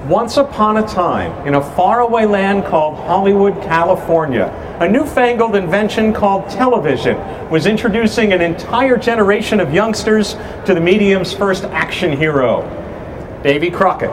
Once upon a time, in a faraway land called Hollywood, California, a newfangled invention called television was introducing an entire generation of youngsters to the medium's first action hero, Davy Crockett.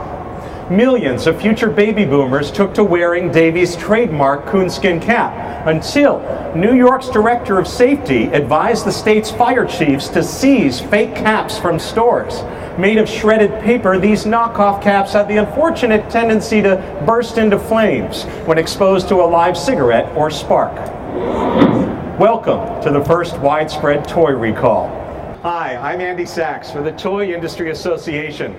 Millions of future baby boomers took to wearing Davy's trademark coonskin cap until New York's Director of Safety advised the state's fire chiefs to seize fake caps from stores. Made of shredded paper, these knockoff caps had the unfortunate tendency to burst into flames when exposed to a live cigarette or spark. Welcome to the first widespread toy recall. Hi, I'm Andy Sachs for the Toy Industry Association.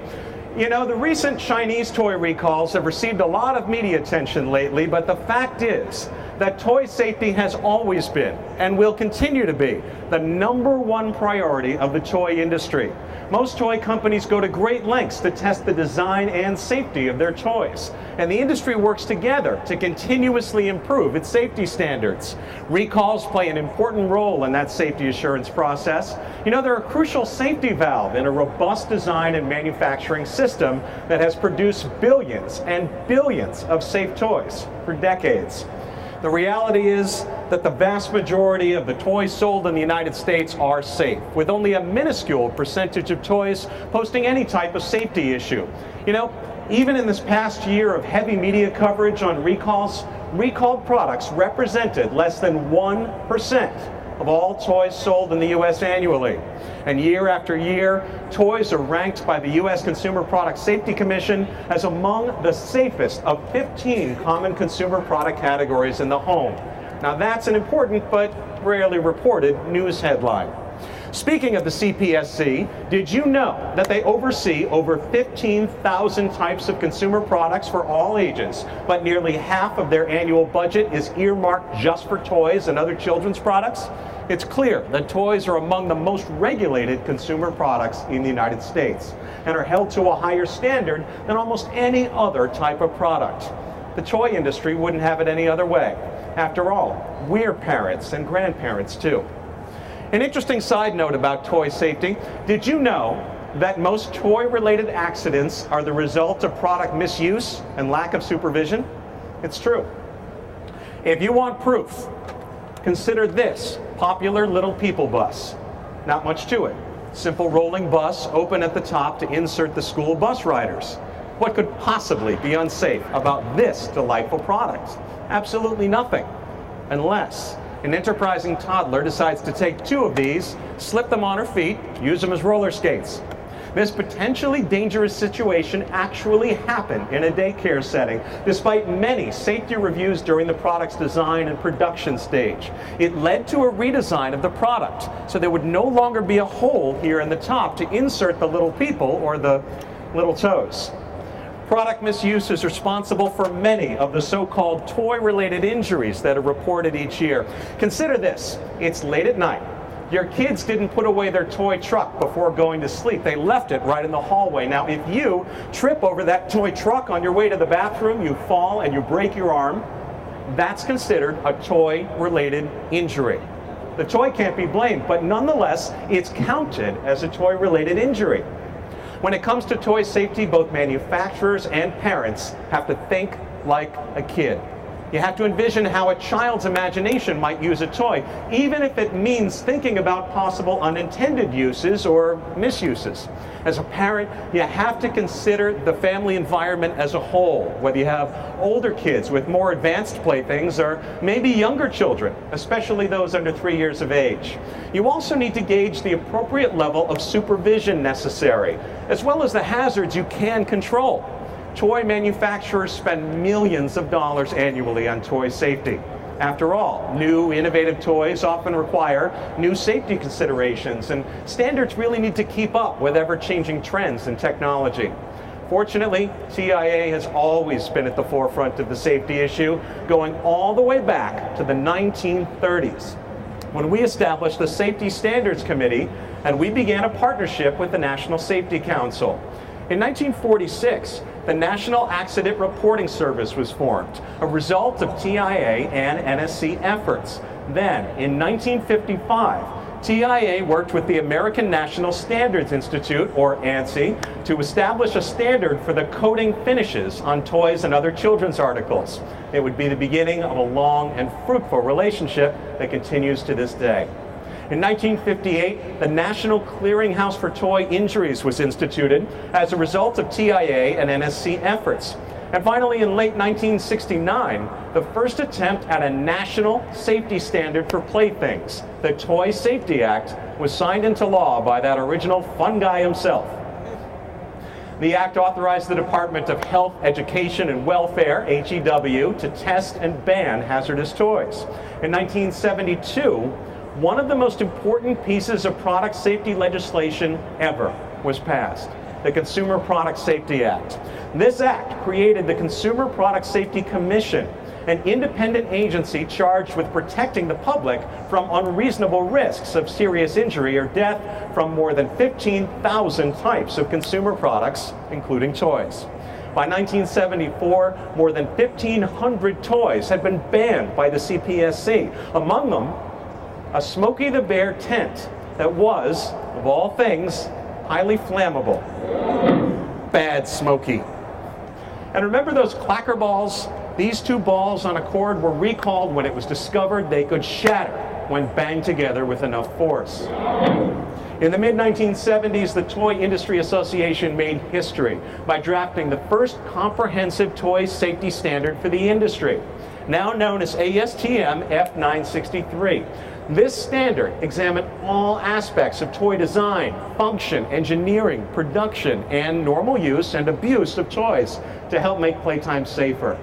You know, the recent Chinese toy recalls have received a lot of media attention lately, but the fact is that toy safety has always been, and will continue to be, the #1 priority of the toy industry. Most toy companies go to great lengths to test the design and safety of their toys, and the industry works together to continuously improve its safety standards. Recalls play an important role in that safety assurance process. You know, they're a crucial safety valve in a robust design and manufacturing system that has produced billions and billions of safe toys for decades. The reality is that the vast majority of the toys sold in the United States are safe, with only a minuscule percentage of toys posting any type of safety issue. You know, even in this past year of heavy media coverage on recalls, recalled products represented less than 1% of all toys sold in the U.S. annually. And year after year, toys are ranked by the U.S. Consumer Product Safety Commission as among the safest of 15 common consumer product categories in the home. Now that's an important but rarely reported news headline. Speaking of the CPSC, did you know that they oversee over 15,000 types of consumer products for all ages, but nearly half of their annual budget is earmarked just for toys and other children's products? It's clear that toys are among the most regulated consumer products in the United States and are held to a higher standard than almost any other type of product. The toy industry wouldn't have it any other way. After all, we're parents and grandparents too. An interesting side note about toy safety: did you know that most toy-related accidents are the result of product misuse and lack of supervision? It's true. If you want proof, consider this popular little people bus. Not much to it. Simple rolling bus, open at the top to insert the school bus riders. What could possibly be unsafe about this delightful product? Absolutely nothing, unless an enterprising toddler decides to take 2 of these, slip them on her feet, use them as roller skates. This potentially dangerous situation actually happened in a daycare setting, despite many safety reviews during the product's design and production stage. It led to a redesign of the product, so there would no longer be a hole here in the top to insert the little people or the little toes. Product misuse is responsible for many of the so-called toy-related injuries that are reported each year. Consider this: it's late at night. Your kids didn't put away their toy truck before going to sleep. They left it right in the hallway. Now, if you trip over that toy truck on your way to the bathroom, you fall and you break your arm, that's considered a toy-related injury. The toy can't be blamed, but nonetheless, it's counted as a toy-related injury. When it comes to toy safety, both manufacturers and parents have to think like a kid. You have to envision how a child's imagination might use a toy, even if it means thinking about possible unintended uses or misuses. As a parent, you have to consider the family environment as a whole, whether you have older kids with more advanced playthings or maybe younger children, especially those under 3 years of age. You also need to gauge the appropriate level of supervision necessary, as well as the hazards you can control. Toy manufacturers spend millions of dollars annually on toy safety. After all, new innovative toys often require new safety considerations, and standards really need to keep up with ever-changing trends in technology. Fortunately, TIA has always been at the forefront of the safety issue, going all the way back to the 1930s, when we established the Safety Standards Committee and we began a partnership with the National Safety Council. In 1946, the National Accident Reporting Service was formed, a result of TIA and NSC efforts. Then, in 1955, TIA worked with the American National Standards Institute, or ANSI, to establish a standard for the coating finishes on toys and other children's articles. It would be the beginning of a long and fruitful relationship that continues to this day. In 1958, the National Clearinghouse for Toy Injuries was instituted as a result of TIA and NSC efforts. And finally, in late 1969, the first attempt at a national safety standard for playthings, the Toy Safety Act, was signed into law by that original fun guy himself. The act authorized the Department of Health, Education, and Welfare, HEW, to test and ban hazardous toys. In 1972, one of the most important pieces of product safety legislation ever was passed, the Consumer Product Safety Act. This act created the Consumer Product Safety Commission, an independent agency charged with protecting the public from unreasonable risks of serious injury or death from more than 15,000 types of consumer products, including toys. By 1974, more than 1,500 toys had been banned by the CPSC. Among them, a Smokey the Bear tent that was, of all things, highly flammable. Bad Smokey. And remember those clacker balls? These two balls on a cord were recalled when it was discovered they could shatter when banged together with enough force. In the mid-1970s, the Toy Industry Association made history by drafting the first comprehensive toy safety standard for the industry, now known as ASTM F963. This standard examined all aspects of toy design, function, engineering, production, and normal use and abuse of toys to help make playtime safer.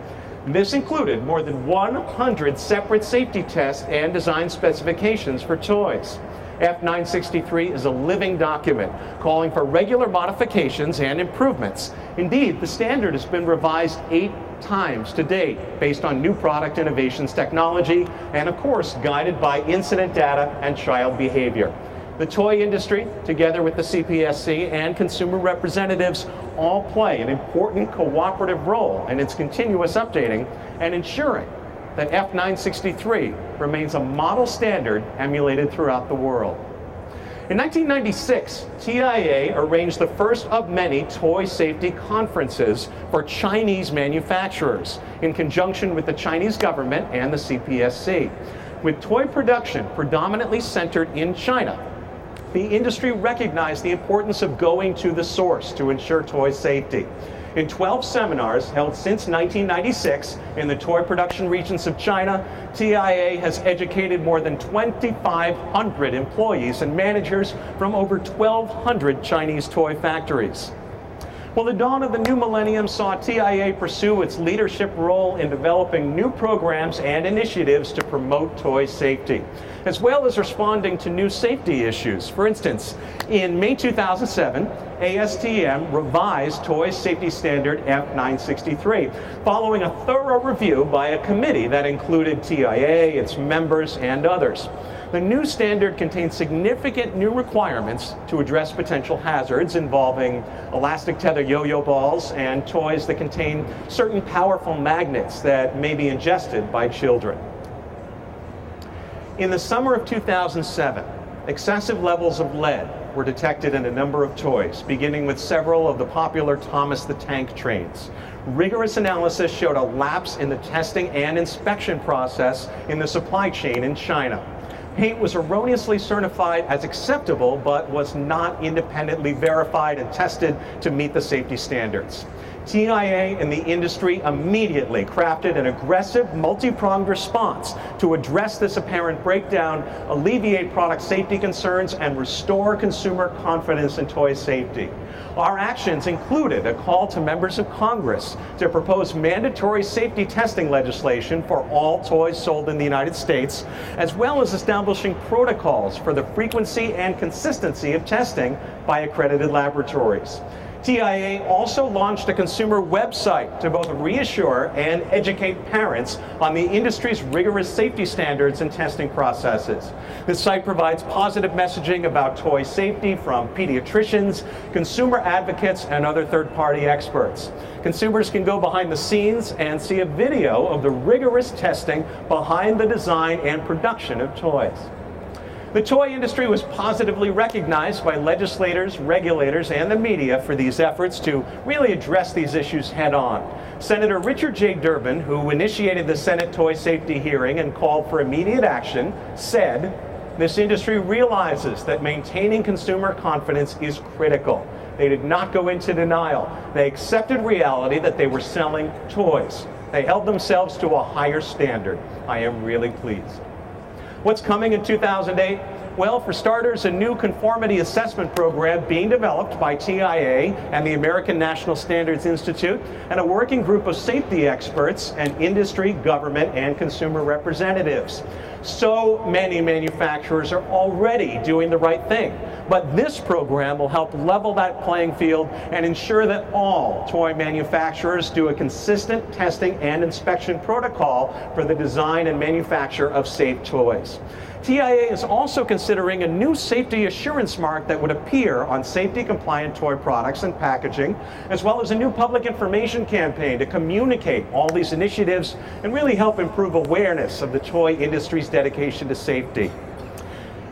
This included more than 100 separate safety tests and design specifications for toys. F963 is a living document calling for regular modifications and improvements. Indeed, the standard has been revised 8 times to date based on new product innovations, technology, and of course guided by incident data and child behavior. The toy industry, together with the CPSC and consumer representatives, all play an important cooperative role in its continuous updating and ensuring that F963 remains a model standard emulated throughout the world. In 1996, TIA arranged the first of many toy safety conferences for Chinese manufacturers in conjunction with the Chinese government and the CPSC. With toy production predominantly centered in China, the industry recognized the importance of going to the source to ensure toy safety. In 12 seminars held since 1996 in the toy production regions of China, TIA has educated more than 2,500 employees and managers from over 1,200 Chinese toy factories. Well, the dawn of the new millennium saw TIA pursue its leadership role in developing new programs and initiatives to promote toy safety, as well as responding to new safety issues. For instance, in May 2007, ASTM revised Toy Safety Standard F963, following a thorough review by a committee that included TIA, its members, and others. The new standard contains significant new requirements to address potential hazards involving elastic tether yo-yo balls and toys that contain certain powerful magnets that may be ingested by children. In the summer of 2007, excessive levels of lead were detected in a number of toys, beginning with several of the popular Thomas the Tank trains. Rigorous analysis showed a lapse in the testing and inspection process in the supply chain in China. Paint was erroneously certified as acceptable, but was not independently verified and tested to meet the safety standards. TIA and the industry immediately crafted an aggressive, multi-pronged response to address this apparent breakdown, alleviate product safety concerns, and restore consumer confidence in toy safety. Our actions included a call to members of Congress to propose mandatory safety testing legislation for all toys sold in the United States, as well as establishing protocols for the frequency and consistency of testing by accredited laboratories. TIA also launched a consumer website to both reassure and educate parents on the industry's rigorous safety standards and testing processes. This site provides positive messaging about toy safety from pediatricians, consumer advocates, and other third-party experts. Consumers can go behind the scenes and see a video of the rigorous testing behind the design and production of toys. The toy industry was positively recognized by legislators, regulators, and the media for these efforts to really address these issues head on. Senator Richard J. Durbin, who initiated the Senate toy safety hearing and called for immediate action, said, "This industry realizes that maintaining consumer confidence is critical." They did not go into denial. They accepted reality that they were selling toys. They held themselves to a higher standard. I am really pleased. What's coming in 2008? Well, for starters, a new conformity assessment program being developed by TIA and the American National Standards Institute, and a working group of safety experts and industry, government, and consumer representatives. So many manufacturers are already doing the right thing, but this program will help level that playing field and ensure that all toy manufacturers do a consistent testing and inspection protocol for the design and manufacture of safe toys. TIA is also considering a new safety assurance mark that would appear on safety-compliant toy products and packaging, as well as a new public information campaign to communicate all these initiatives and really help improve awareness of the toy industry's dedication to safety.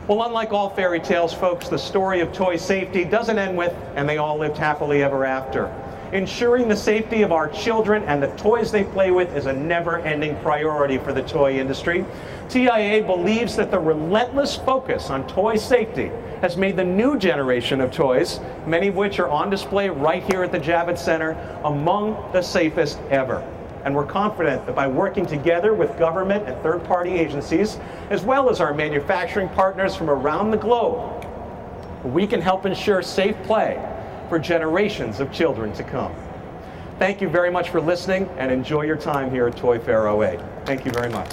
Well, unlike all fairy tales, folks, the story of toy safety doesn't end with, "and they all lived happily ever after." Ensuring the safety of our children and the toys they play with is a never-ending priority for the toy industry. TIA believes that the relentless focus on toy safety has made the new generation of toys, many of which are on display right here at the Javits Center, among the safest ever. And we're confident that by working together with government and third-party agencies, as well as our manufacturing partners from around the globe, we can help ensure safe play for generations of children to come. Thank you very much for listening, and enjoy your time here at Toy Fair 08. Thank you very much.